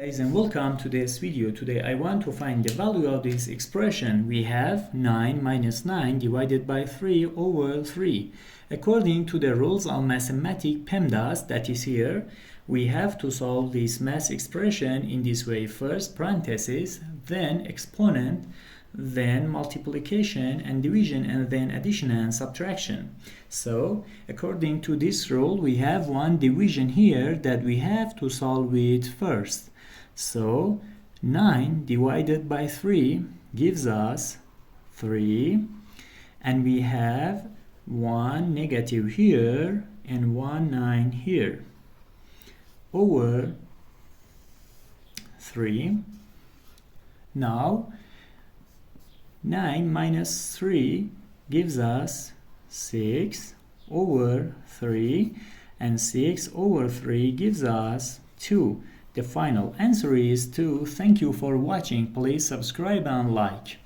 Guys, and welcome to this video. Today I want to find the value of this expression. We have 9 minus 9 divided by 3 over 3. According to the rules of mathematics PEMDAS, that is here, we have to solve this math expression in this way. First parentheses, then exponent, then multiplication and division, and then addition and subtraction. So according to this rule, we have one division here that we have to solve it first. So 9 divided by 3 gives us 3, and we have one negative here and one 9 here, over 3. Now 9 minus 3 gives us 6 over 3, and 6 over 3 gives us 2. The final answer is 2. Thank you for watching. Please subscribe and like.